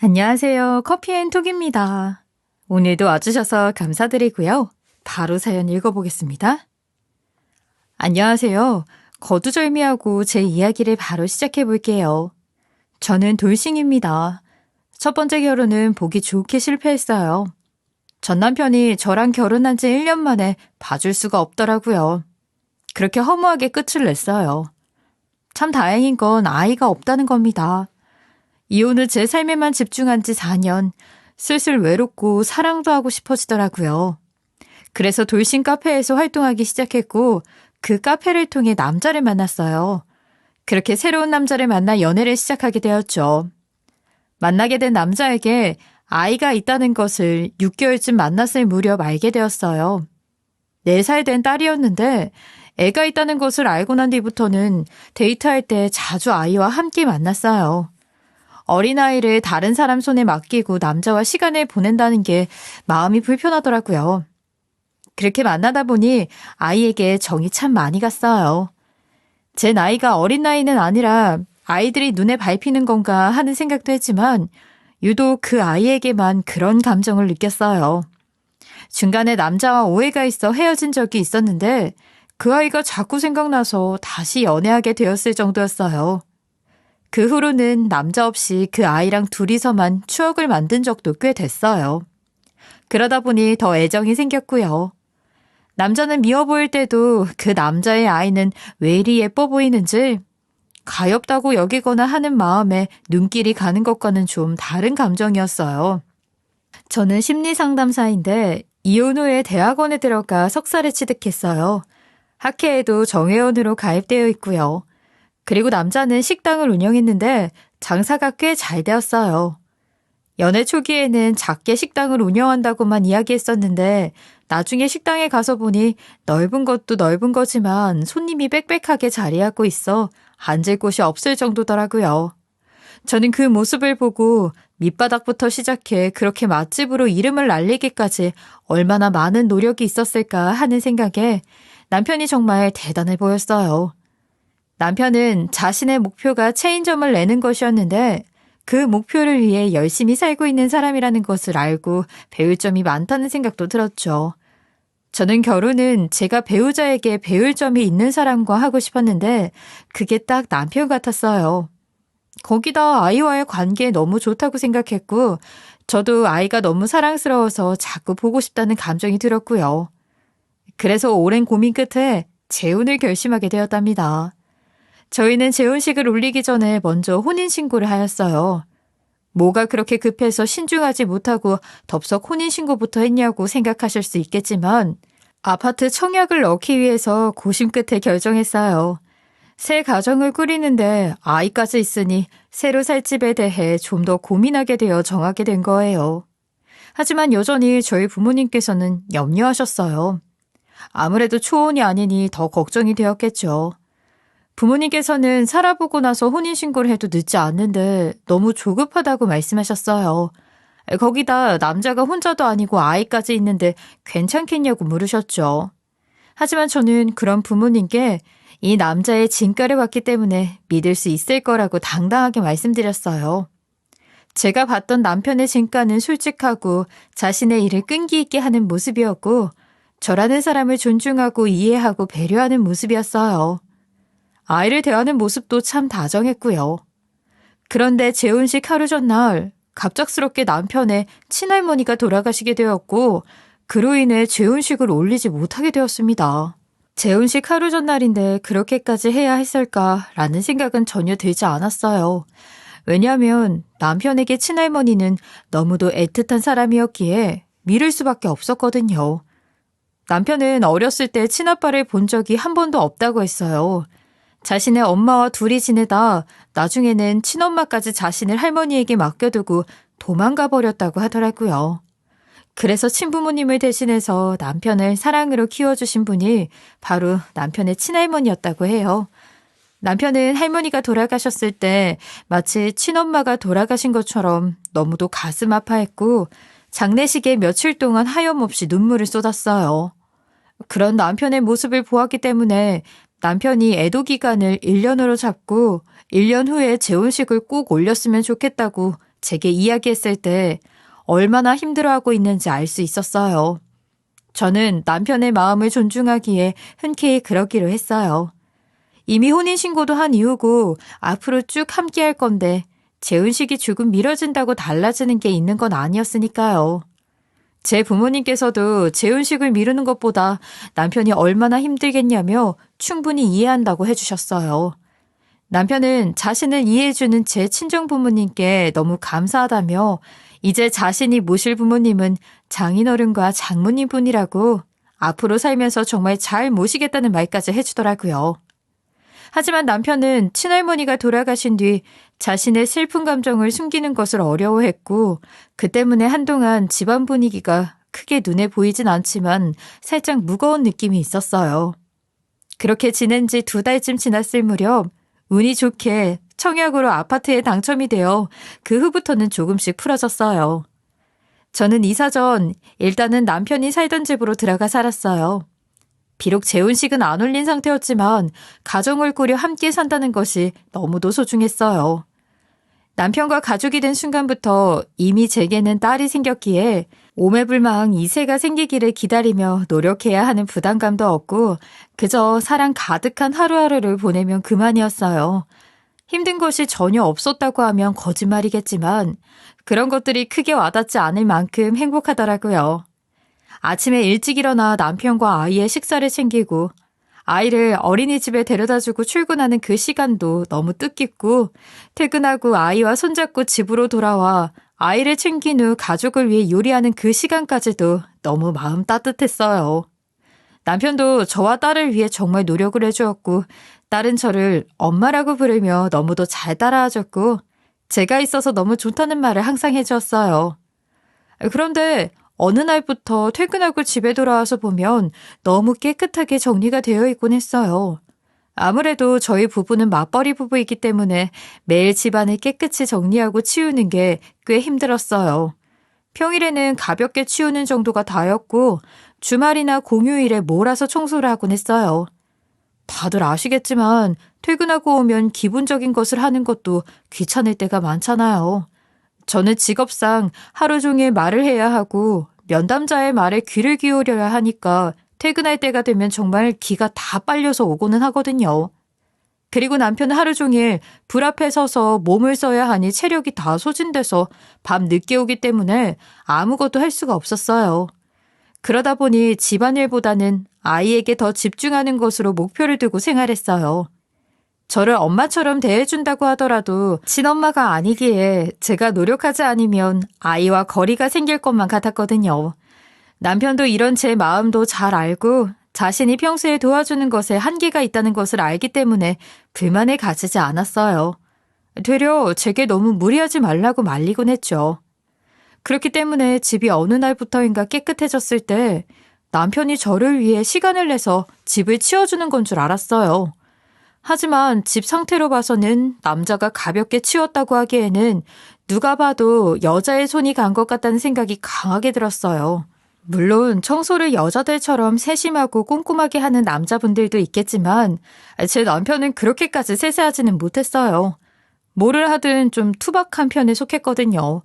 안녕하세요. 커피앤톡입니다. 오늘도 와주셔서 감사드리고요. 바로 사연 읽어보겠습니다. 안녕하세요. 거두절미하고 제 이야기를 바로 시작해볼게요. 저는 돌싱입니다. 첫 번째 결혼은 보기 좋게 실패했어요. 전 남편이 저랑 결혼한 지 1년 만에 봐줄 수가 없더라고요. 그렇게 허무하게 끝을 냈어요. 참 다행인 건 아이가 없다는 겁니다. 이혼 후 제 삶에만 집중한 지 4년, 슬슬 외롭고 사랑도 하고 싶어지더라고요. 그래서 돌싱 카페에서 활동하기 시작했고 그 카페를 통해 남자를 만났어요. 그렇게 새로운 남자를 만나 연애를 시작하게 되었죠. 만나게 된 남자에게 아이가 있다는 것을 6개월쯤 만났을 무렵 알게 되었어요. 4살 된 딸이었는데 애가 있다는 것을 알고 난 뒤부터는 데이트할 때 자주 아이와 함께 만났어요. 어린아이를 다른 사람 손에 맡기고 남자와 시간을 보낸다는 게 마음이 불편하더라고요. 그렇게 만나다 보니 아이에게 정이 참 많이 갔어요. 제 나이가 어린 나이는 아니라 아이들이 눈에 밟히는 건가 하는 생각도 했지만 유독 그 아이에게만 그런 감정을 느꼈어요. 중간에 남자와 오해가 있어 헤어진 적이 있었는데 그 아이가 자꾸 생각나서 다시 연애하게 되었을 정도였어요. 그 후로는 남자 없이 그 아이랑 둘이서만 추억을 만든 적도 꽤 됐어요. 그러다 보니 더 애정이 생겼고요. 남자는 미워 보일 때도 그 남자의 아이는 왜 이리 예뻐 보이는지 가엾다고 여기거나 하는 마음에 눈길이 가는 것과는 좀 다른 감정이었어요. 저는 심리상담사인데 이혼 후에 대학원에 들어가 석사를 취득했어요. 학회에도 정회원으로 가입되어 있고요. 그리고 남자는 식당을 운영했는데 장사가 꽤 잘 되었어요. 연애 초기에는 작게 식당을 운영한다고만 이야기했었는데 나중에 식당에 가서 보니 넓은 것도 넓은 거지만 손님이 빽빽하게 자리하고 있어 앉을 곳이 없을 정도더라고요. 저는 그 모습을 보고 밑바닥부터 시작해 그렇게 맛집으로 이름을 날리기까지 얼마나 많은 노력이 있었을까 하는 생각에 남편이 정말 대단해 보였어요. 남편은 자신의 목표가 체인점을 내는 것이었는데 그 목표를 위해 열심히 살고 있는 사람이라는 것을 알고 배울 점이 많다는 생각도 들었죠. 저는 결혼은 제가 배우자에게 배울 점이 있는 사람과 하고 싶었는데 그게 딱 남편 같았어요. 거기다 아이와의 관계 너무 좋다고 생각했고 저도 아이가 너무 사랑스러워서 자꾸 보고 싶다는 감정이 들었고요. 그래서 오랜 고민 끝에 재혼을 결심하게 되었답니다. 저희는 재혼식을 올리기 전에 먼저 혼인신고를 하였어요. 뭐가 그렇게 급해서 신중하지 못하고 덥석 혼인신고부터 했냐고 생각하실 수 있겠지만 아파트 청약을 넣기 위해서 고심 끝에 결정했어요. 새 가정을 꾸리는데 아이까지 있으니 새로 살 집에 대해 좀 더 고민하게 되어 정하게 된 거예요. 하지만 여전히 저희 부모님께서는 염려하셨어요. 아무래도 초혼이 아니니 더 걱정이 되었겠죠. 부모님께서는 살아보고 나서 혼인신고를 해도 늦지 않는데 너무 조급하다고 말씀하셨어요. 거기다 남자가 혼자도 아니고 아이까지 있는데 괜찮겠냐고 물으셨죠. 하지만 저는 그런 부모님께 이 남자의 진가를 봤기 때문에 믿을 수 있을 거라고 당당하게 말씀드렸어요. 제가 봤던 남편의 진가는 솔직하고 자신의 일을 끈기 있게 하는 모습이었고 저라는 사람을 존중하고 이해하고 배려하는 모습이었어요. 아이를 대하는 모습도 참 다정했고요. 그런데 재혼식 하루 전날 갑작스럽게 남편의 친할머니가 돌아가시게 되었고 그로 인해 재혼식을 올리지 못하게 되었습니다. 재혼식 하루 전날인데 그렇게까지 해야 했을까라는 생각은 전혀 들지 않았어요. 왜냐하면 남편에게 친할머니는 너무도 애틋한 사람이었기에 미룰 수밖에 없었거든요. 남편은 어렸을 때 친아빠를 본 적이 한 번도 없다고 했어요. 자신의 엄마와 둘이 지내다 나중에는 친엄마까지 자신을 할머니에게 맡겨두고 도망가 버렸다고 하더라고요. 그래서 친부모님을 대신해서 남편을 사랑으로 키워주신 분이 바로 남편의 친할머니였다고 해요. 남편은 할머니가 돌아가셨을 때 마치 친엄마가 돌아가신 것처럼 너무도 가슴 아파했고 장례식에 며칠 동안 하염없이 눈물을 쏟았어요. 그런 남편의 모습을 보았기 때문에 남편이 애도 기간을 1년으로 잡고 1년 후에 재혼식을 꼭 올렸으면 좋겠다고 제게 이야기했을 때 얼마나 힘들어하고 있는지 알 수 있었어요. 저는 남편의 마음을 존중하기에 흔쾌히 그러기로 했어요. 이미 혼인신고도 한 이후고 앞으로 쭉 함께 할 건데 재혼식이 조금 미뤄진다고 달라지는 게 있는 건 아니었으니까요. 제 부모님께서도 재혼식을 미루는 것보다 남편이 얼마나 힘들겠냐며 충분히 이해한다고 해주셨어요. 남편은 자신을 이해해주는 제 친정 부모님께 너무 감사하다며 이제 자신이 모실 부모님은 장인어른과 장모님뿐이라고 앞으로 살면서 정말 잘 모시겠다는 말까지 해주더라고요. 하지만 남편은 친할머니가 돌아가신 뒤 자신의 슬픈 감정을 숨기는 것을 어려워했고 그 때문에 한동안 집안 분위기가 크게 눈에 보이진 않지만 살짝 무거운 느낌이 있었어요. 그렇게 지낸 지 2달쯤 지났을 무렵 운이 좋게 청약으로 아파트에 당첨이 되어 그 후부터는 조금씩 풀어졌어요. 저는 이사 전 일단은 남편이 살던 집으로 들어가 살았어요. 비록 재혼식은 안 올린 상태였지만 가정을 꾸려 함께 산다는 것이 너무도 소중했어요. 남편과 가족이 된 순간부터 이미 제게는 딸이 생겼기에 오매불망 2세가 생기기를 기다리며 노력해야 하는 부담감도 없고 그저 사랑 가득한 하루하루를 보내면 그만이었어요. 힘든 것이 전혀 없었다고 하면 거짓말이겠지만 그런 것들이 크게 와닿지 않을 만큼 행복하더라고요. 아침에 일찍 일어나 남편과 아이의 식사를 챙기고 아이를 어린이집에 데려다주고 출근하는 그 시간도 너무 뜻깊고 퇴근하고 아이와 손잡고 집으로 돌아와 아이를 챙긴 후 가족을 위해 요리하는 그 시간까지도 너무 마음 따뜻했어요. 남편도 저와 딸을 위해 정말 노력을 해주었고 딸은 저를 엄마라고 부르며 너무도 잘 따라와줬고 제가 있어서 너무 좋다는 말을 항상 해주었어요. 그런데 어느 날부터 퇴근하고 집에 돌아와서 보면 너무 깨끗하게 정리가 되어 있곤 했어요. 아무래도 저희 부부는 맞벌이 부부이기 때문에 매일 집안을 깨끗이 정리하고 치우는 게 꽤 힘들었어요. 평일에는 가볍게 치우는 정도가 다였고 주말이나 공휴일에 몰아서 청소를 하곤 했어요. 다들 아시겠지만 퇴근하고 오면 기본적인 것을 하는 것도 귀찮을 때가 많잖아요. 저는 직업상 하루 종일 말을 해야 하고 면담자의 말에 귀를 기울여야 하니까 퇴근할 때가 되면 정말 기가 다 빨려서 오고는 하거든요. 그리고 남편은 하루 종일 불 앞에 서서 몸을 써야 하니 체력이 다 소진돼서 밤 늦게 오기 때문에 아무것도 할 수가 없었어요. 그러다 보니 집안일보다는 아이에게 더 집중하는 것으로 목표를 두고 생활했어요. 저를 엄마처럼 대해준다고 하더라도 친엄마가 아니기에 제가 노력하지 않으면 아이와 거리가 생길 것만 같았거든요. 남편도 이런 제 마음도 잘 알고 자신이 평소에 도와주는 것에 한계가 있다는 것을 알기 때문에 불만을 가지지 않았어요. 되려 제게 너무 무리하지 말라고 말리곤 했죠. 그렇기 때문에 집이 어느 날부터인가 깨끗해졌을 때 남편이 저를 위해 시간을 내서 집을 치워주는 건 줄 알았어요. 하지만 집 상태로 봐서는 남자가 가볍게 치웠다고 하기에는 누가 봐도 여자의 손이 간 것 같다는 생각이 강하게 들었어요. 물론 청소를 여자들처럼 세심하고 꼼꼼하게 하는 남자분들도 있겠지만 제 남편은 그렇게까지 세세하지는 못했어요. 뭐를 하든 좀 투박한 편에 속했거든요.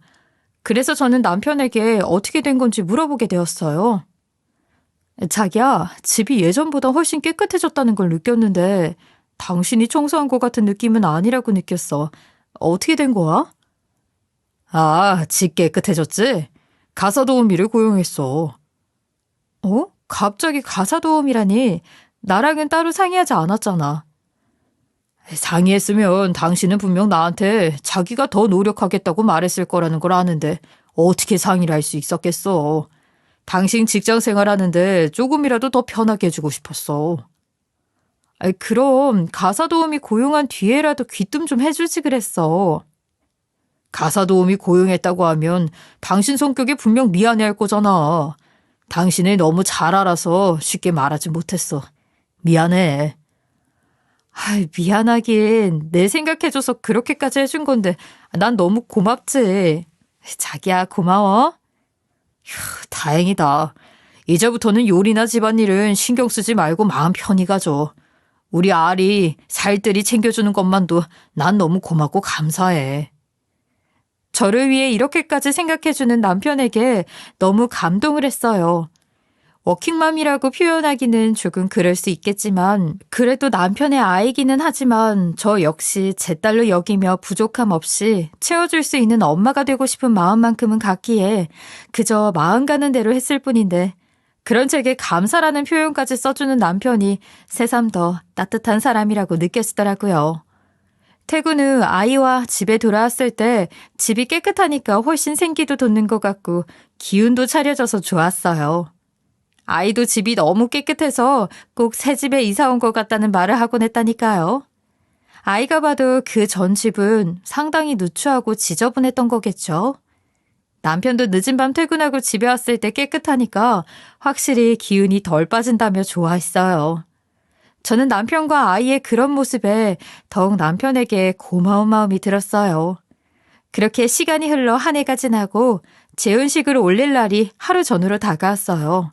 그래서 저는 남편에게 어떻게 된 건지 물어보게 되었어요. 자기야, 집이 예전보다 훨씬 깨끗해졌다는 걸 느꼈는데 당신이 청소한 것 같은 느낌은 아니라고 느꼈어. 어떻게 된 거야? 아, 집 깨끗해졌지? 가사도우미를 고용했어. 어? 갑자기 가사도우미라니? 나랑은 따로 상의하지 않았잖아. 상의했으면 당신은 분명 나한테 자기가 더 노력하겠다고 말했을 거라는 걸 아는데 어떻게 상의를 할 수 있었겠어. 당신 직장 생활하는데 조금이라도 더 편하게 해주고 싶었어. 그럼 가사도우미 고용한 뒤에라도 귀뜸 좀 해주지 그랬어. 가사도우미 고용했다고 하면 당신 성격에 분명 미안해할 거잖아. 당신을 너무 잘 알아서 쉽게 말하지 못했어. 미안해. 미안하긴 내 생각해줘서 그렇게까지 해준 건데 난 너무 고맙지. 자기야 고마워. 휴, 다행이다. 이제부터는 요리나 집안일은 신경 쓰지 말고 마음 편히 가져. 우리 알이 살뜰히 챙겨주는 것만도 난 너무 고맙고 감사해. 저를 위해 이렇게까지 생각해주는 남편에게 너무 감동을 했어요. 워킹맘이라고 표현하기는 조금 그럴 수 있겠지만 그래도 남편의 아이기는 하지만 저 역시 제 딸로 여기며 부족함 없이 채워줄 수 있는 엄마가 되고 싶은 마음만큼은 갖기에 그저 마음 가는 대로 했을 뿐인데 그런 제게 감사라는 표현까지 써주는 남편이 새삼 더 따뜻한 사람이라고 느껴지더라고요. 퇴근 후 아이와 집에 돌아왔을 때 집이 깨끗하니까 훨씬 생기도 돋는 것 같고 기운도 차려져서 좋았어요. 아이도 집이 너무 깨끗해서 꼭 새 집에 이사 온 것 같다는 말을 하곤 했다니까요. 아이가 봐도 그 전 집은 상당히 누추하고 지저분했던 거겠죠. 남편도 늦은 밤 퇴근하고 집에 왔을 때 깨끗하니까 확실히 기운이 덜 빠진다며 좋아했어요. 저는 남편과 아이의 그런 모습에 더욱 남편에게 고마운 마음이 들었어요. 그렇게 시간이 흘러 한 해가 지나고 재혼식을 올릴 날이 하루 전후로 다가왔어요.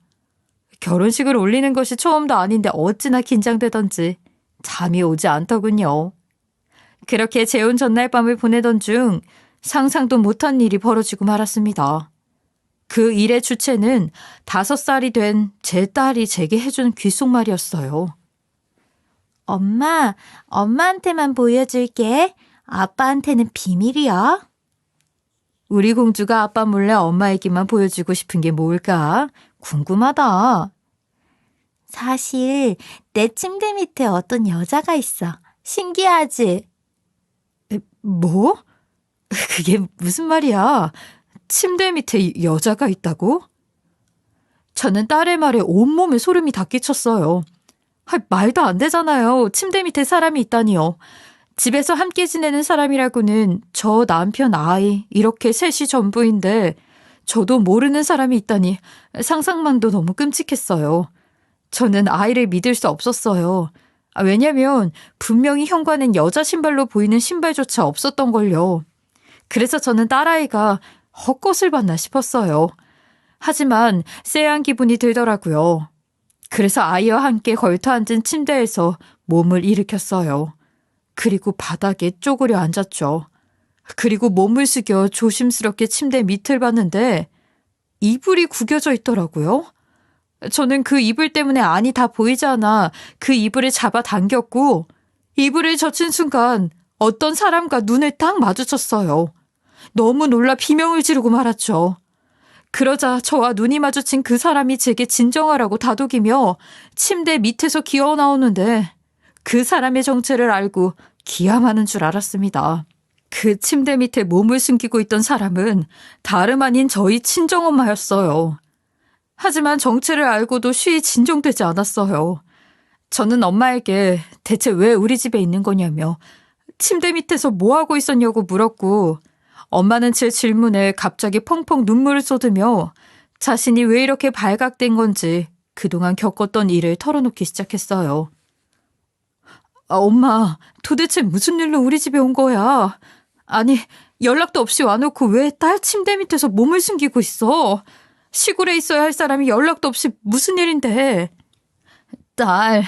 결혼식을 올리는 것이 처음도 아닌데 어찌나 긴장되던지 잠이 오지 않더군요. 그렇게 재혼 전날 밤을 보내던 중 상상도 못한 일이 벌어지고 말았습니다. 그 일의 주체는 5살이 된 제 딸이 제게 해준 귓속말이었어요. 엄마, 엄마한테만 보여줄게. 아빠한테는 비밀이야. 우리 공주가 아빠 몰래 엄마에게만 보여주고 싶은 게 뭘까? 궁금하다. 사실 내 침대 밑에 어떤 여자가 있어. 신기하지? 뭐? 그게 무슨 말이야? 침대 밑에 여자가 있다고? 저는 딸의 말에 온몸에 소름이 다 끼쳤어요. 말도 안 되잖아요. 침대 밑에 사람이 있다니요. 집에서 함께 지내는 사람이라고는 저 남편 아이 이렇게 셋이 전부인데 저도 모르는 사람이 있다니 상상만도 너무 끔찍했어요. 저는 아이를 믿을 수 없었어요. 왜냐면 분명히 현관엔 여자 신발로 보이는 신발조차 없었던걸요. 그래서 저는 딸아이가 헛것을 봤나 싶었어요. 하지만 쎄한 기분이 들더라고요. 그래서 아이와 함께 걸터앉은 침대에서 몸을 일으켰어요. 그리고 바닥에 쪼그려 앉았죠. 그리고 몸을 숙여 조심스럽게 침대 밑을 봤는데 이불이 구겨져 있더라고요. 저는 그 이불 때문에 안이 다 보이지 않아 그 이불을 잡아당겼고 이불을 젖힌 순간 어떤 사람과 눈을 딱 마주쳤어요. 너무 놀라 비명을 지르고 말았죠. 그러자 저와 눈이 마주친 그 사람이 제게 진정하라고 다독이며 침대 밑에서 기어 나오는데 그 사람의 정체를 알고 기함하는 줄 알았습니다. 그 침대 밑에 몸을 숨기고 있던 사람은 다름 아닌 저희 친정엄마였어요. 하지만 정체를 알고도 쉬이 진정되지 않았어요. 저는 엄마에게 대체 왜 우리 집에 있는 거냐며 침대 밑에서 뭐 하고 있었냐고 물었고 엄마는 제 질문에 갑자기 펑펑 눈물을 쏟으며 자신이 왜 이렇게 발각된 건지 그동안 겪었던 일을 털어놓기 시작했어요. 엄마, 도대체 무슨 일로 우리 집에 온 거야? 아니, 연락도 없이 와놓고 왜 딸 침대 밑에서 몸을 숨기고 있어? 시골에 있어야 할 사람이 연락도 없이 무슨 일인데? 딸,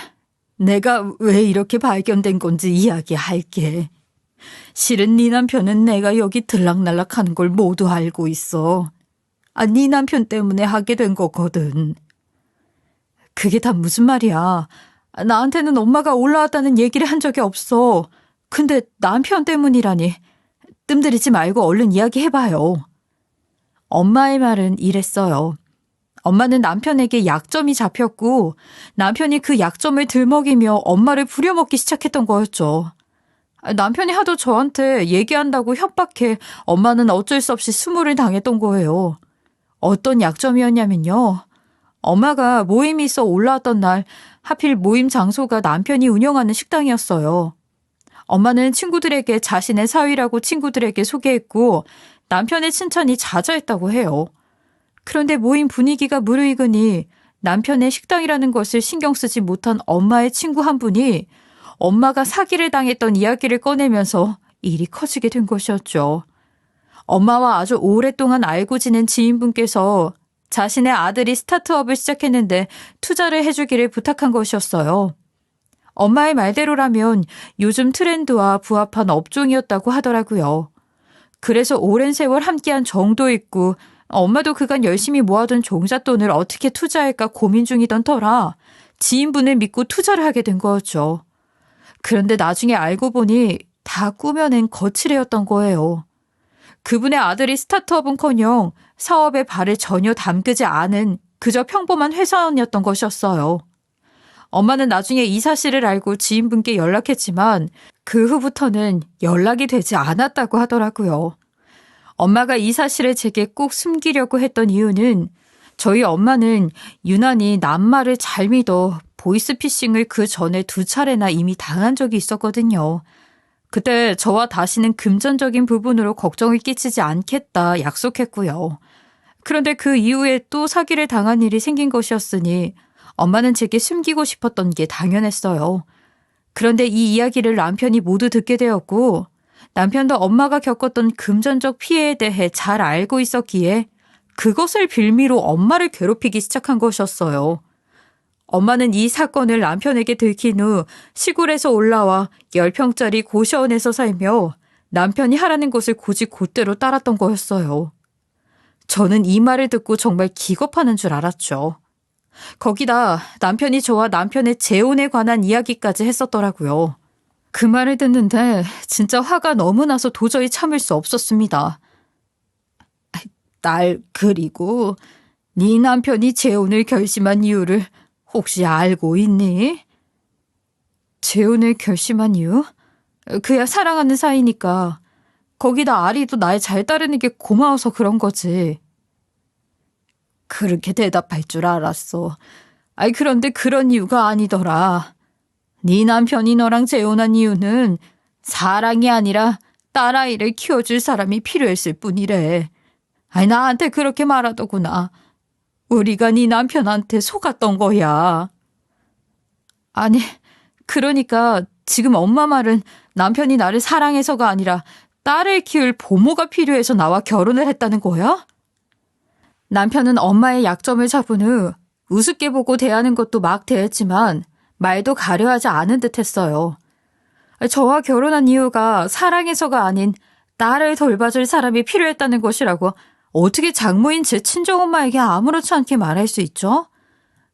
내가 왜 이렇게 발견된 건지 이야기할게. 실은 네 남편은 내가 여기 들락날락 하는 걸 모두 알고 있어. 네 남편 때문에 하게 된 거거든. 그게 다 무슨 말이야. 나한테는 엄마가 올라왔다는 얘기를 한 적이 없어. 근데 남편 때문이라니. 뜸들이지 말고 얼른 이야기해봐요. 엄마의 말은 이랬어요. 엄마는 남편에게 약점이 잡혔고 남편이 그 약점을 들먹이며 엄마를 부려먹기 시작했던 거였죠. 남편이 하도 저한테 얘기한다고 협박해 엄마는 어쩔 수 없이 수모를 당했던 거예요. 어떤 약점이었냐면요. 엄마가 모임이 있어 올라왔던 날 하필 모임 장소가 남편이 운영하는 식당이었어요. 엄마는 친구들에게 자신의 사위라고 친구들에게 소개했고 남편의 칭찬이 자자했다고 해요. 그런데 모임 분위기가 무르익으니 남편의 식당이라는 것을 신경 쓰지 못한 엄마의 친구 한 분이 엄마가 사기를 당했던 이야기를 꺼내면서 일이 커지게 된 것이었죠. 엄마와 아주 오랫동안 알고 지낸 지인분께서 자신의 아들이 스타트업을 시작했는데 투자를 해주기를 부탁한 것이었어요. 엄마의 말대로라면 요즘 트렌드와 부합한 업종이었다고 하더라고요. 그래서 오랜 세월 함께한 정도 있고 엄마도 그간 열심히 모아둔 종잣돈을 어떻게 투자할까 고민 중이던 터라 지인분을 믿고 투자를 하게 된 거였죠. 그런데 나중에 알고 보니 다 꾸며낸 거칠애였던 거예요. 그분의 아들이 스타트업은커녕 사업에 발을 전혀 담그지 않은 그저 평범한 회사원이었던 것이었어요. 엄마는 나중에 이 사실을 알고 지인분께 연락했지만 그 후부터는 연락이 되지 않았다고 하더라고요. 엄마가 이 사실을 제게 꼭 숨기려고 했던 이유는 저희 엄마는 유난히 남말을 잘 믿어 보이스피싱을 그 전에 2차례나 이미 당한 적이 있었거든요. 그때 저와 다시는 금전적인 부분으로 걱정을 끼치지 않겠다 약속했고요. 그런데 그 이후에 또 사기를 당한 일이 생긴 것이었으니 엄마는 제게 숨기고 싶었던 게 당연했어요. 그런데 이 이야기를 남편이 모두 듣게 되었고 남편도 엄마가 겪었던 금전적 피해에 대해 잘 알고 있었기에 그것을 빌미로 엄마를 괴롭히기 시작한 것이었어요. 엄마는 이 사건을 남편에게 들킨 후 시골에서 올라와 10평짜리 고시원에서 살며 남편이 하라는 것을 곧대로 따랐던 거였어요. 저는 이 말을 듣고 정말 기겁하는 줄 알았죠. 거기다 남편이 저와 남편의 재혼에 관한 이야기까지 했었더라고요. 그 말을 듣는데 진짜 화가 너무 나서 도저히 참을 수 없었습니다. 딸, 그리고 네 남편이 재혼을 결심한 이유를 혹시 알고 있니? 재혼을 결심한 이유? 그야 사랑하는 사이니까. 거기다 아리도 날 잘 따르는 게 고마워서 그런 거지. 그렇게 대답할 줄 알았어. 그런데 그런 이유가 아니더라. 네 남편이 너랑 재혼한 이유는 사랑이 아니라 딸아이를 키워줄 사람이 필요했을 뿐이래. 나한테 그렇게 말하더구나. 우리가 네 남편한테 속았던 거야. 아니, 그러니까 지금 엄마 말은 남편이 나를 사랑해서가 아니라 딸을 키울 보모가 필요해서 나와 결혼을 했다는 거야? 남편은 엄마의 약점을 잡은 후 우습게 보고 대하는 것도 막 대했지만 말도 가려하지 않은 듯 했어요. 저와 결혼한 이유가 사랑해서가 아닌 딸을 돌봐줄 사람이 필요했다는 것이라고 어떻게 장모인 제 친정엄마에게 아무렇지 않게 말할 수 있죠?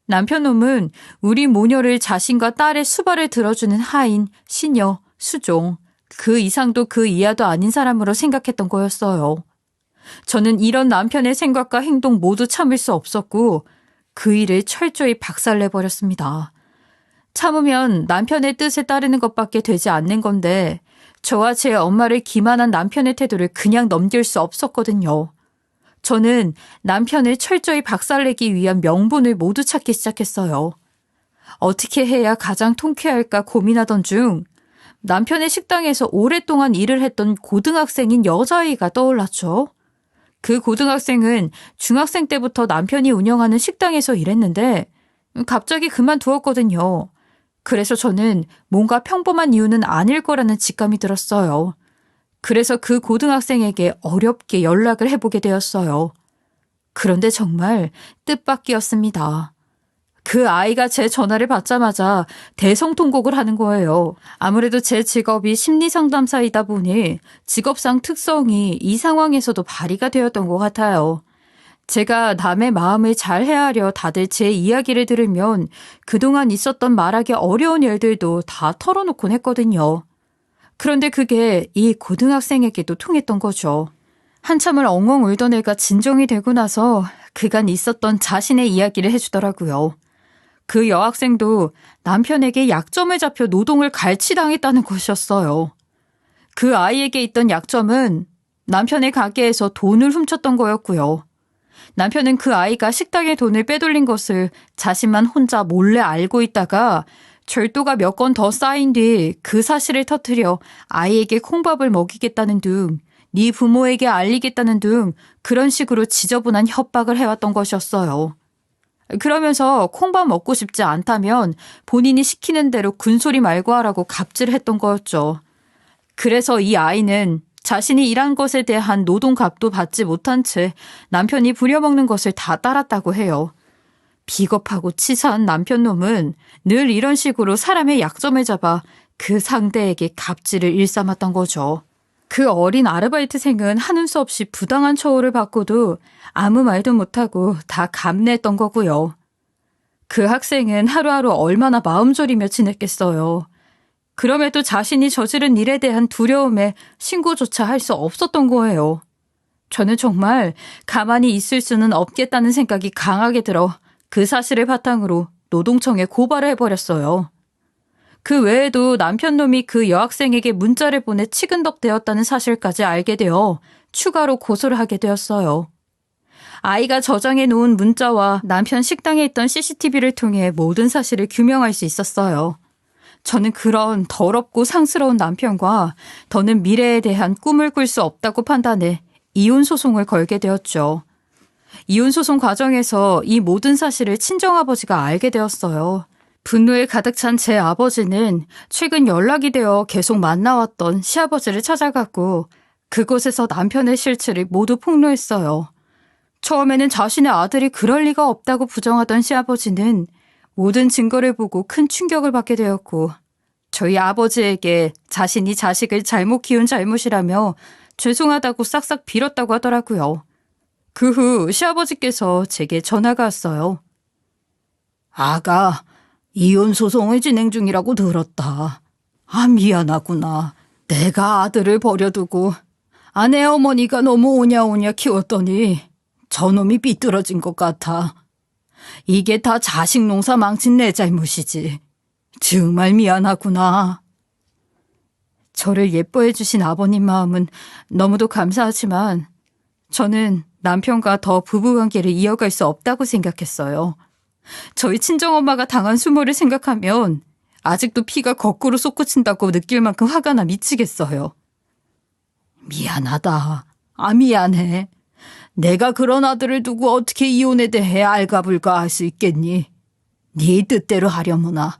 남편 놈은 우리 모녀를 자신과 딸의 수발을 들어주는 하인, 시녀, 수종, 그 이상도 그 이하도 아닌 사람으로 생각했던 거였어요. 저는 이런 남편의 생각과 행동 모두 참을 수 없었고 그 일을 철저히 박살내버렸습니다. 참으면 남편의 뜻에 따르는 것밖에 되지 않는 건데 저와 제 엄마를 기만한 남편의 태도를 그냥 넘길 수 없었거든요. 저는 남편을 철저히 박살내기 위한 명분을 모두 찾기 시작했어요. 어떻게 해야 가장 통쾌할까 고민하던 중 남편의 식당에서 오랫동안 일을 했던 고등학생인 여자아이가 떠올랐죠. 그 고등학생은 중학생 때부터 남편이 운영하는 식당에서 일했는데 갑자기 그만두었거든요. 그래서 저는 뭔가 평범한 이유는 아닐 거라는 직감이 들었어요. 그래서 그 고등학생에게 어렵게 연락을 해보게 되었어요. 그런데 정말 뜻밖이었습니다. 그 아이가 제 전화를 받자마자 대성통곡을 하는 거예요. 아무래도 제 직업이 심리상담사이다 보니 직업상 특성이 이 상황에서도 발휘가 되었던 것 같아요. 제가 남의 마음을 잘 헤아려 다들 제 이야기를 들으면 그동안 있었던 말하기 어려운 일들도 다 털어놓곤 했거든요. 그런데 그게 이 고등학생에게도 통했던 거죠. 한참을 엉엉 울던 애가 진정이 되고 나서 그간 있었던 자신의 이야기를 해주더라고요. 그 여학생도 남편에게 약점을 잡혀 노동을 갈취당했다는 것이었어요. 그 아이에게 있던 약점은 남편의 가게에서 돈을 훔쳤던 거였고요. 남편은 그 아이가 식당에 돈을 빼돌린 것을 자신만 혼자 몰래 알고 있다가 절도가 몇 건 더 쌓인 뒤 그 사실을 터뜨려 아이에게 콩밥을 먹이겠다는 등 네 부모에게 알리겠다는 등 그런 식으로 지저분한 협박을 해왔던 것이었어요. 그러면서 콩밥 먹고 싶지 않다면 본인이 시키는 대로 군소리 말고 하라고 갑질을 했던 거였죠. 그래서 이 아이는 자신이 일한 것에 대한 노동값도 받지 못한 채 남편이 부려먹는 것을 다 따랐다고 해요. 비겁하고 치사한 남편놈은 늘 이런 식으로 사람의 약점을 잡아 그 상대에게 갑질을 일삼았던 거죠. 그 어린 아르바이트생은 하는 수 없이 부당한 처우를 받고도 아무 말도 못하고 다 감내했던 거고요. 그 학생은 하루하루 얼마나 마음 졸이며 지냈겠어요. 그럼에도 자신이 저지른 일에 대한 두려움에 신고조차 할 수 없었던 거예요. 저는 정말 가만히 있을 수는 없겠다는 생각이 강하게 들어 그 사실을 바탕으로 노동청에 고발을 해버렸어요. 그 외에도 남편 놈이 그 여학생에게 문자를 보내 치근덕대었다는 사실까지 알게 되어 추가로 고소를 하게 되었어요. 아이가 저장해 놓은 문자와 남편 식당에 있던 CCTV를 통해 모든 사실을 규명할 수 있었어요. 저는 그런 더럽고 상스러운 남편과 더는 미래에 대한 꿈을 꿀 수 없다고 판단해 이혼 소송을 걸게 되었죠. 이혼 소송 과정에서 이 모든 사실을 친정아버지가 알게 되었어요. 분노에 가득 찬 제 아버지는 최근 연락이 되어 계속 만나왔던 시아버지를 찾아갔고 그곳에서 남편의 실체를 모두 폭로했어요. 처음에는 자신의 아들이 그럴 리가 없다고 부정하던 시아버지는 모든 증거를 보고 큰 충격을 받게 되었고 저희 아버지에게 자신이 자식을 잘못 키운 잘못이라며 죄송하다고 싹싹 빌었다고 하더라고요. 그 후 시아버지께서 제게 전화가 왔어요. 아가, 이혼 소송을 진행 중이라고 들었다. 미안하구나. 내가 아들을 버려두고 아내 어머니가 너무 오냐오냐 키웠더니 저놈이 삐뚤어진 것 같아. 이게 다 자식 농사 망친 내 잘못이지. 정말 미안하구나. 저를 예뻐해 주신 아버님 마음은 너무도 감사하지만 저는 남편과 더 부부관계를 이어갈 수 없다고 생각했어요. 저희 친정엄마가 당한 수모를 생각하면 아직도 피가 거꾸로 솟구친다고 느낄 만큼 화가 나 미치겠어요. 미안하다. 미안해. 내가 그런 아들을 두고 어떻게 이혼에 대해 알가불가 할 수 있겠니? 네 뜻대로 하려무나.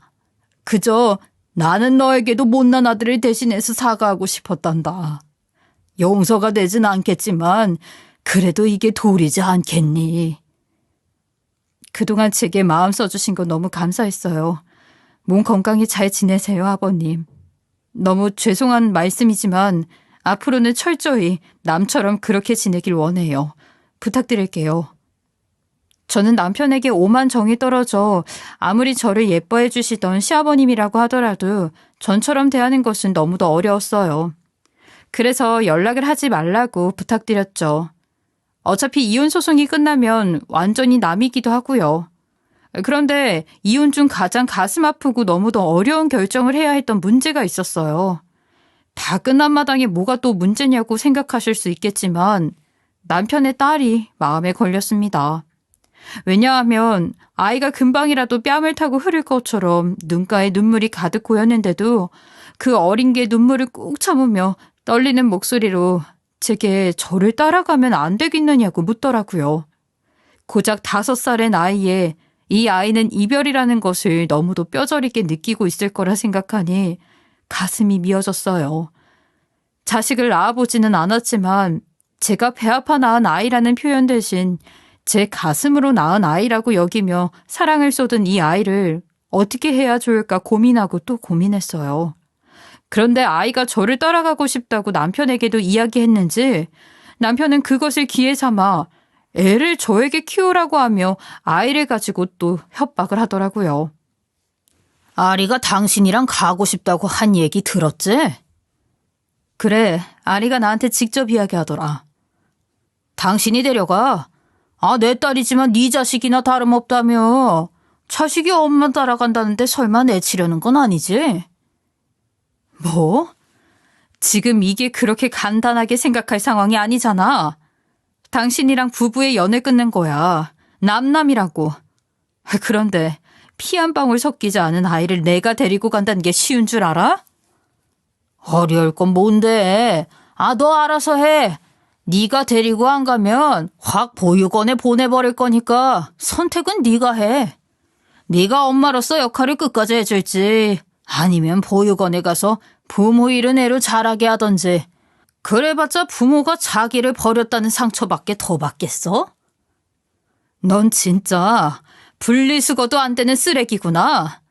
그저 나는 너에게도 못난 아들을 대신해서 사과하고 싶었단다. 용서가 되진 않겠지만 그래도 이게 도리지 않겠니? 그동안 제게 마음 써주신 거 너무 감사했어요. 몸 건강히 잘 지내세요, 아버님. 너무 죄송한 말씀이지만 앞으로는 철저히 남처럼 그렇게 지내길 원해요. 부탁드릴게요. 저는 남편에게 오만 정이 떨어져 아무리 저를 예뻐해 주시던 시아버님이라고 하더라도 전처럼 대하는 것은 너무도 어려웠어요. 그래서 연락을 하지 말라고 부탁드렸죠. 어차피 이혼 소송이 끝나면 완전히 남이기도 하고요. 그런데 이혼 중 가장 가슴 아프고 너무도 어려운 결정을 해야 했던 문제가 있었어요. 다 끝난 마당에 뭐가 또 문제냐고 생각하실 수 있겠지만 남편의 딸이 마음에 걸렸습니다. 왜냐하면 아이가 금방이라도 뺨을 타고 흐를 것처럼 눈가에 눈물이 가득 고였는데도 그 어린 게 눈물을 꾹 참으며 떨리는 목소리로 제게 저를 따라가면 안 되겠느냐고 묻더라고요. 고작 5살의 나이에 이 아이는 이별이라는 것을 너무도 뼈저리게 느끼고 있을 거라 생각하니 가슴이 미어졌어요. 자식을 낳아보지는 않았지만 제가 배 아파 낳은 아이라는 표현 대신 제 가슴으로 낳은 아이라고 여기며 사랑을 쏟은 이 아이를 어떻게 해야 좋을까 고민하고 또 고민했어요. 그런데 아이가 저를 따라가고 싶다고 남편에게도 이야기했는지 남편은 그것을 기회 삼아 애를 저에게 키우라고 하며 아이를 가지고 또 협박을 하더라고요. 아리가 당신이랑 가고 싶다고 한 얘기 들었지? 그래, 아리가 나한테 직접 이야기하더라. 당신이 데려가. 내 딸이지만 네 자식이나 다름없다며. 자식이 엄마 따라간다는데 설마 내치려는 건 아니지? 뭐? 지금 이게 그렇게 간단하게 생각할 상황이 아니잖아. 당신이랑 부부의 연을 끊는 거야. 남남이라고. 그런데 피 한 방울 섞이지 않은 아이를 내가 데리고 간다는 게 쉬운 줄 알아? 어려울 건 뭔데? 너 알아서 해. 네가 데리고 안 가면 확 보육원에 보내버릴 거니까 선택은 네가 해. 네가 엄마로서 역할을 끝까지 해줄지 아니면 보육원에 가서 부모 잃은 애로 자라게 하던지 그래봤자 부모가 자기를 버렸다는 상처밖에 더 받겠어? 넌 진짜 분리수거도 안 되는 쓰레기구나.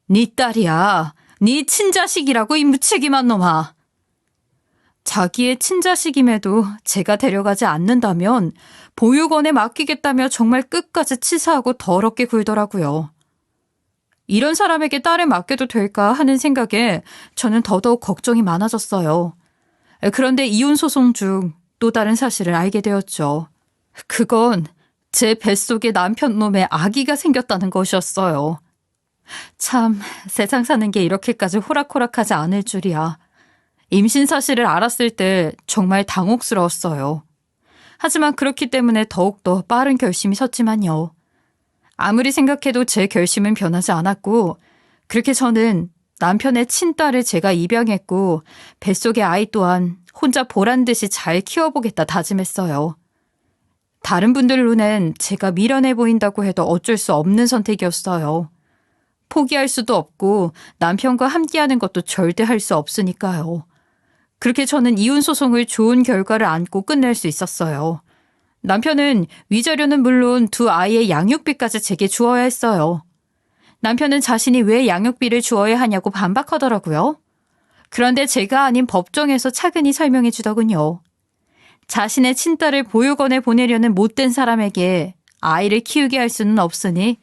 네 딸이야. 네 친자식이라고 이 무책임한 놈아. 자기의 친자식임에도 제가 데려가지 않는다면 보육원에 맡기겠다며 정말 끝까지 치사하고 더럽게 굴더라고요. 이런 사람에게 딸을 맡겨도 될까 하는 생각에 저는 더더욱 걱정이 많아졌어요. 그런데 이혼 소송 중 또 다른 사실을 알게 되었죠. 그건 제 뱃속에 남편 놈의 아기가 생겼다는 것이었어요. 참, 세상 사는 게 이렇게까지 호락호락하지 않을 줄이야. 임신 사실을 알았을 때 정말 당혹스러웠어요. 하지만 그렇기 때문에 더욱더 빠른 결심이 섰지만요. 아무리 생각해도 제 결심은 변하지 않았고, 그렇게 저는 남편의 친딸을 제가 입양했고 뱃속의 아이 또한 혼자 보란 듯이 잘 키워보겠다 다짐했어요. 다른 분들 눈엔 제가 미련해 보인다고 해도 어쩔 수 없는 선택이었어요. 포기할 수도 없고 남편과 함께하는 것도 절대 할 수 없으니까요. 그렇게 저는 이혼 소송을 좋은 결과를 안고 끝낼 수 있었어요. 남편은 위자료는 물론 두 아이의 양육비까지 제게 주어야 했어요. 남편은 자신이 왜 양육비를 주어야 하냐고 반박하더라고요. 그런데 제가 아닌 법정에서 차근히 설명해 주더군요. 자신의 친딸을 보육원에 보내려는 못된 사람에게 아이를 키우게 할 수는 없으니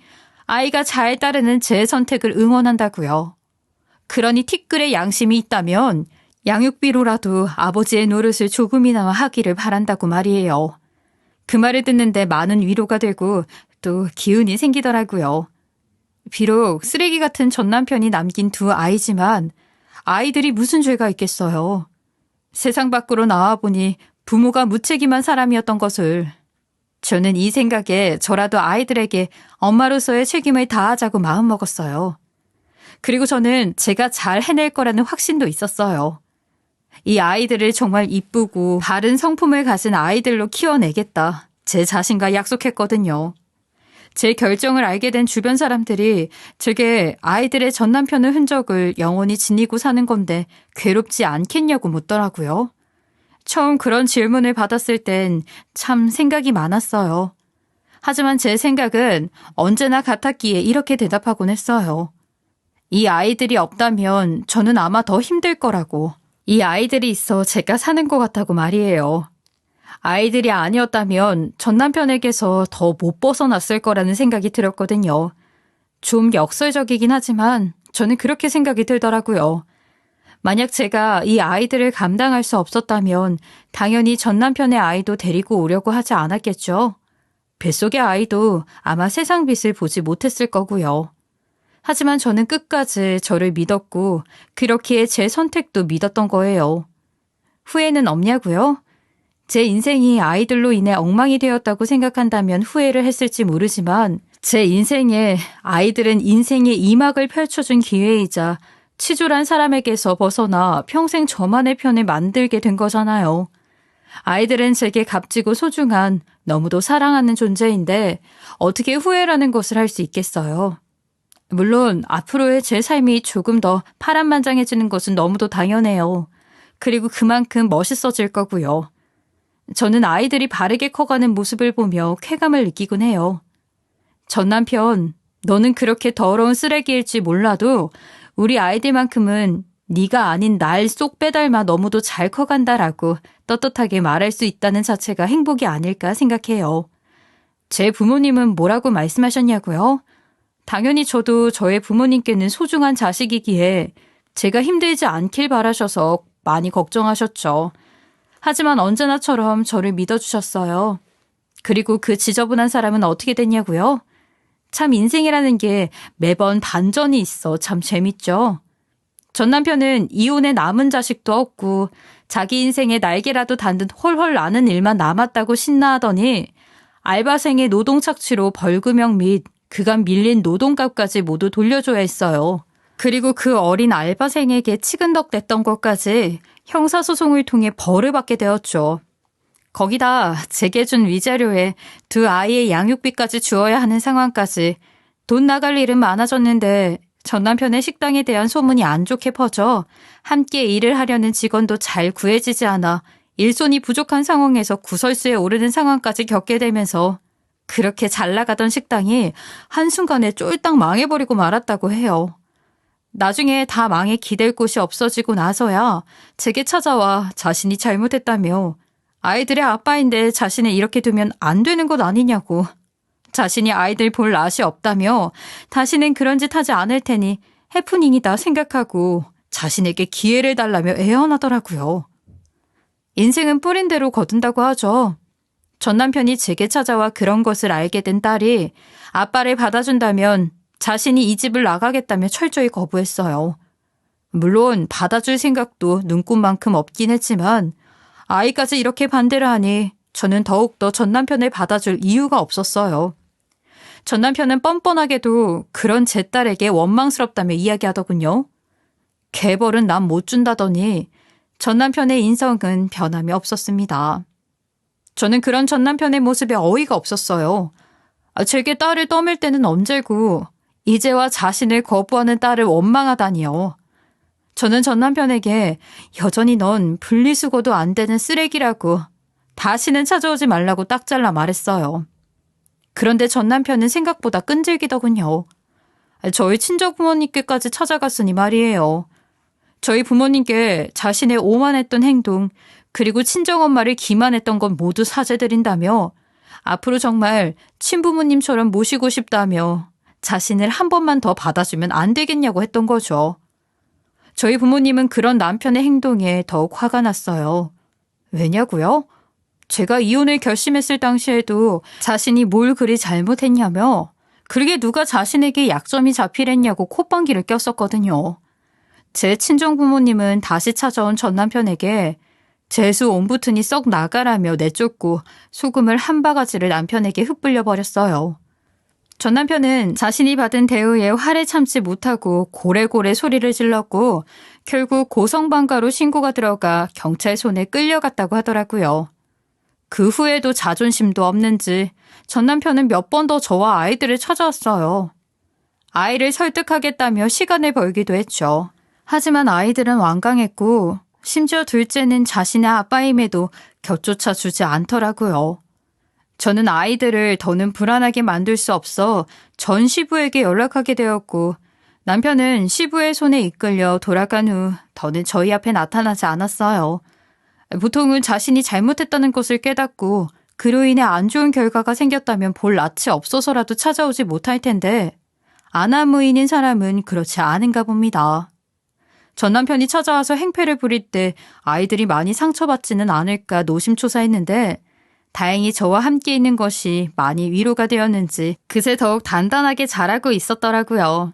아이가 잘 따르는 제 선택을 응원한다고요. 그러니 티끌의 양심이 있다면 양육비로라도 아버지의 노릇을 조금이나마 하기를 바란다고 말이에요. 그 말을 듣는데 많은 위로가 되고 또 기운이 생기더라고요. 비록 쓰레기 같은 전 남편이 남긴 두 아이지만 아이들이 무슨 죄가 있겠어요. 세상 밖으로 나와보니 부모가 무책임한 사람이었던 것을. 저는 이 생각에 저라도 아이들에게 엄마로서의 책임을 다하자고 마음먹었어요. 그리고 저는 제가 잘 해낼 거라는 확신도 있었어요. 이 아이들을 정말 이쁘고 바른 성품을 가진 아이들로 키워내겠다. 제 자신과 약속했거든요. 제 결정을 알게 된 주변 사람들이 제게 아이들의 전 남편의 흔적을 영원히 지니고 사는 건데 괴롭지 않겠냐고 묻더라고요. 처음 그런 질문을 받았을 땐 참 생각이 많았어요. 하지만 제 생각은 언제나 같았기에 이렇게 대답하곤 했어요. 이 아이들이 없다면 저는 아마 더 힘들 거라고. 이 아이들이 있어 제가 사는 것 같다고 말이에요. 아이들이 아니었다면 전 남편에게서 더 못 벗어났을 거라는 생각이 들었거든요. 좀 역설적이긴 하지만 저는 그렇게 생각이 들더라고요. 만약 제가 이 아이들을 감당할 수 없었다면 당연히 전 남편의 아이도 데리고 오려고 하지 않았겠죠. 뱃속의 아이도 아마 세상 빛을 보지 못했을 거고요. 하지만 저는 끝까지 저를 믿었고 그렇기에 제 선택도 믿었던 거예요. 후회는 없냐고요? 제 인생이 아이들로 인해 엉망이 되었다고 생각한다면 후회를 했을지 모르지만 제 인생에 아이들은 인생의 이막을 펼쳐준 기회이자 치졸한 사람에게서 벗어나 평생 저만의 편을 만들게 된 거잖아요. 아이들은 제게 값지고 소중한 너무도 사랑하는 존재인데 어떻게 후회라는 것을 할 수 있겠어요. 물론 앞으로의 제 삶이 조금 더 파란만장해지는 것은 너무도 당연해요. 그리고 그만큼 멋있어질 거고요. 저는 아이들이 바르게 커가는 모습을 보며 쾌감을 느끼곤 해요. 전 남편, 너는 그렇게 더러운 쓰레기일지 몰라도 우리 아이들만큼은 네가 아닌 날 쏙 빼닮아 너무도 잘 커간다라고 떳떳하게 말할 수 있다는 자체가 행복이 아닐까 생각해요. 제 부모님은 뭐라고 말씀하셨냐고요? 당연히 저도 저의 부모님께는 소중한 자식이기에 제가 힘들지 않길 바라셔서 많이 걱정하셨죠. 하지만 언제나처럼 저를 믿어주셨어요. 그리고 그 지저분한 사람은 어떻게 됐냐고요? 참 인생이라는 게 매번 반전이 있어 참 재밌죠. 전 남편은 이혼에 남은 자식도 없고 자기 인생에 날개라도 단 듯 헐헐 나는 일만 남았다고 신나하더니 알바생의 노동 착취로 벌금형 및 그간 밀린 노동값까지 모두 돌려줘야 했어요. 그리고 그 어린 알바생에게 치근덕댔던 것까지 형사소송을 통해 벌을 받게 되었죠. 거기다 제게 준 위자료에 두 아이의 양육비까지 주어야 하는 상황까지 돈 나갈 일은 많아졌는데 전 남편의 식당에 대한 소문이 안 좋게 퍼져 함께 일을 하려는 직원도 잘 구해지지 않아 일손이 부족한 상황에서 구설수에 오르는 상황까지 겪게 되면서 그렇게 잘 나가던 식당이 한순간에 쫄딱 망해버리고 말았다고 해요. 나중에 다 망해 기댈 곳이 없어지고 나서야 제게 찾아와 자신이 잘못했다며 아이들의 아빠인데 자신을 이렇게 두면 안 되는 것 아니냐고. 자신이 아이들 볼 낯이 없다며 다시는 그런 짓 하지 않을 테니 해프닝이다 생각하고 자신에게 기회를 달라며 애원하더라고요. 인생은 뿌린 대로 거둔다고 하죠. 전 남편이 제게 찾아와 그런 것을 알게 된 딸이 아빠를 받아준다면 자신이 이 집을 나가겠다며 철저히 거부했어요. 물론 받아줄 생각도 눈꽃만큼 없긴 했지만 아이까지 이렇게 반대를 하니 저는 더욱더 전 남편을 받아줄 이유가 없었어요. 전 남편은 뻔뻔하게도 그런 제 딸에게 원망스럽다며 이야기하더군요. 개벌은 남 못 준다더니 전 남편의 인성은 변함이 없었습니다. 저는 그런 전 남편의 모습에 어이가 없었어요. 제게 딸을 떠밀 때는 언제고 이제와 자신을 거부하는 딸을 원망하다니요. 저는 전 남편에게 여전히 넌 분리수거도 안 되는 쓰레기라고 다시는 찾아오지 말라고 딱 잘라 말했어요. 그런데 전 남편은 생각보다 끈질기더군요. 저희 친정 부모님께까지 찾아갔으니 말이에요. 저희 부모님께 자신의 오만했던 행동 그리고 친정엄마를 기만했던 건 모두 사죄드린다며 앞으로 정말 친부모님처럼 모시고 싶다며 자신을 한 번만 더 받아주면 안 되겠냐고 했던 거죠. 저희 부모님은 그런 남편의 행동에 더욱 화가 났어요. 왜냐고요? 제가 이혼을 결심했을 당시에도 자신이 뭘 그리 잘못했냐며 그러게 누가 자신에게 약점이 잡히랬냐고 콧방귀를 꼈었거든요. 제 친정 부모님은 다시 찾아온 전 남편에게 재수 옴붙으니 썩 나가라며 내쫓고 소금을 한 바가지를 남편에게 흩뿌려 버렸어요. 전 남편은 자신이 받은 대우에 화를 참지 못하고 고래고래 소리를 질렀고 결국 고성방가로 신고가 들어가 경찰 손에 끌려갔다고 하더라고요. 그 후에도 자존심도 없는지 전 남편은 몇 번 더 저와 아이들을 찾아왔어요. 아이를 설득하겠다며 시간을 벌기도 했죠. 하지만 아이들은 완강했고 심지어 둘째는 자신의 아빠임에도 곁조차 주지 않더라고요. 저는 아이들을 더는 불안하게 만들 수 없어 전 시부에게 연락하게 되었고 남편은 시부의 손에 이끌려 돌아간 후 더는 저희 앞에 나타나지 않았어요. 보통은 자신이 잘못했다는 것을 깨닫고 그로 인해 안 좋은 결과가 생겼다면 볼 낯이 없어서라도 찾아오지 못할 텐데 아나무인인 사람은 그렇지 않은가 봅니다. 전 남편이 찾아와서 행패를 부릴 때 아이들이 많이 상처받지는 않을까 노심초사했는데 다행히 저와 함께 있는 것이 많이 위로가 되었는지 그새 더욱 단단하게 자라고 있었더라고요.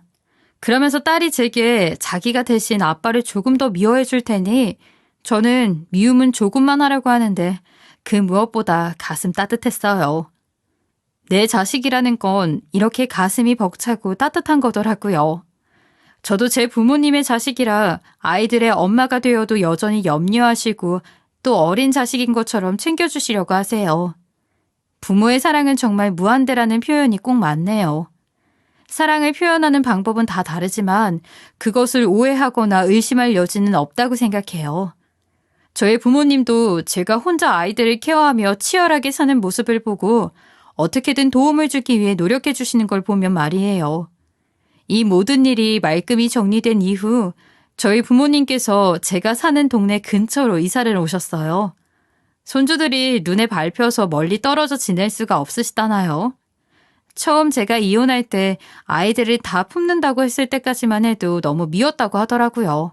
그러면서 딸이 제게 자기가 대신 아빠를 조금 더 미워해 줄 테니 저는 미움은 조금만 하라고 하는데 그 무엇보다 가슴 따뜻했어요. 내 자식이라는 건 이렇게 가슴이 벅차고 따뜻한 거더라고요. 저도 제 부모님의 자식이라 아이들의 엄마가 되어도 여전히 염려하시고 또 어린 자식인 것처럼 챙겨주시려고 하세요. 부모의 사랑은 정말 무한대라는 표현이 꼭 맞네요. 사랑을 표현하는 방법은 다 다르지만 그것을 오해하거나 의심할 여지는 없다고 생각해요. 저의 부모님도 제가 혼자 아이들을 케어하며 치열하게 사는 모습을 보고 어떻게든 도움을 주기 위해 노력해 주시는 걸 보면 말이에요. 이 모든 일이 말끔히 정리된 이후 저희 부모님께서 제가 사는 동네 근처로 이사를 오셨어요. 손주들이 눈에 밟혀서 멀리 떨어져 지낼 수가 없으시다나요? 처음 제가 이혼할 때 아이들을 다 품는다고 했을 때까지만 해도 너무 미웠다고 하더라고요.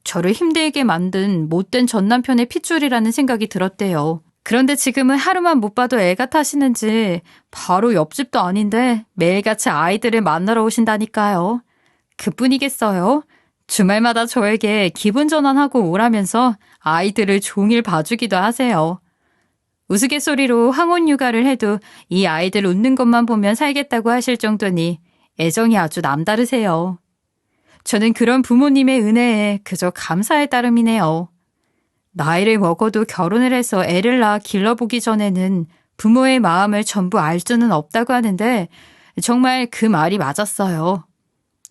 저를 힘들게 만든 못된 전 남편의 핏줄이라는 생각이 들었대요. 그런데 지금은 하루만 못 봐도 애가 타시는지 바로 옆집도 아닌데 매일같이 아이들을 만나러 오신다니까요. 그뿐이겠어요. 주말마다 저에게 기분 전환하고 오라면서 아이들을 종일 봐주기도 하세요. 우스갯소리로 황혼 육아를 해도 이 아이들 웃는 것만 보면 살겠다고 하실 정도니 애정이 아주 남다르세요. 저는 그런 부모님의 은혜에 그저 감사할 따름이네요. 나이를 먹어도 결혼을 해서 애를 낳아 길러보기 전에는 부모의 마음을 전부 알 수는 없다고 하는데 정말 그 말이 맞았어요.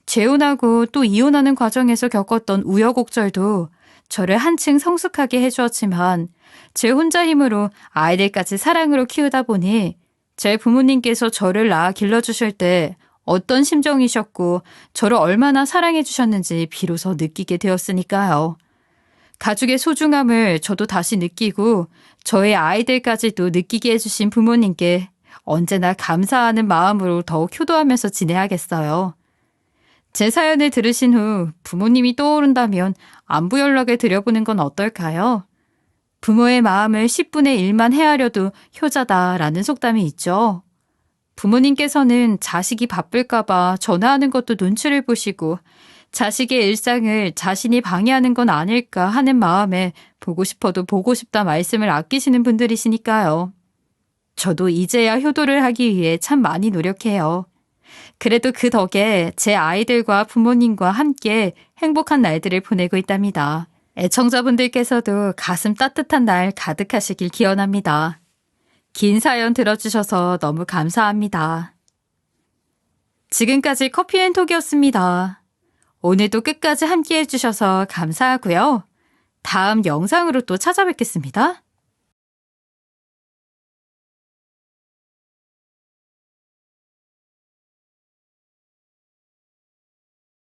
재혼하고 또 이혼하는 과정에서 겪었던 우여곡절도 저를 한층 성숙하게 해주었지만 제 혼자 힘으로 아이들까지 사랑으로 키우다 보니 제 부모님께서 저를 낳아 길러주실 때 어떤 심정이셨고 저를 얼마나 사랑해 주셨는지 비로소 느끼게 되었으니까요. 가족의 소중함을 저도 다시 느끼고 저의 아이들까지도 느끼게 해주신 부모님께 언제나 감사하는 마음으로 더욱 효도하면서 지내야겠어요. 제 사연을 들으신 후 부모님이 떠오른다면 안부 연락을 드려보는 건 어떨까요? 부모의 마음을 10분의 1만 헤아려도 효자다라는 속담이 있죠. 부모님께서는 자식이 바쁠까봐 전화하는 것도 눈치를 보시고 자식의 일상을 자신이 방해하는 건 아닐까 하는 마음에 보고 싶어도 보고 싶다 말씀을 아끼시는 분들이시니까요. 저도 이제야 효도를 하기 위해 참 많이 노력해요. 그래도 그 덕에 제 아이들과 부모님과 함께 행복한 날들을 보내고 있답니다. 애청자분들께서도 가슴 따뜻한 날 가득하시길 기원합니다. 긴 사연 들어주셔서 너무 감사합니다. 지금까지 커피앤톡이었습니다. 오늘도 끝까지 함께 해주셔서 감사하고요. 다음 영상으로 또 찾아뵙겠습니다.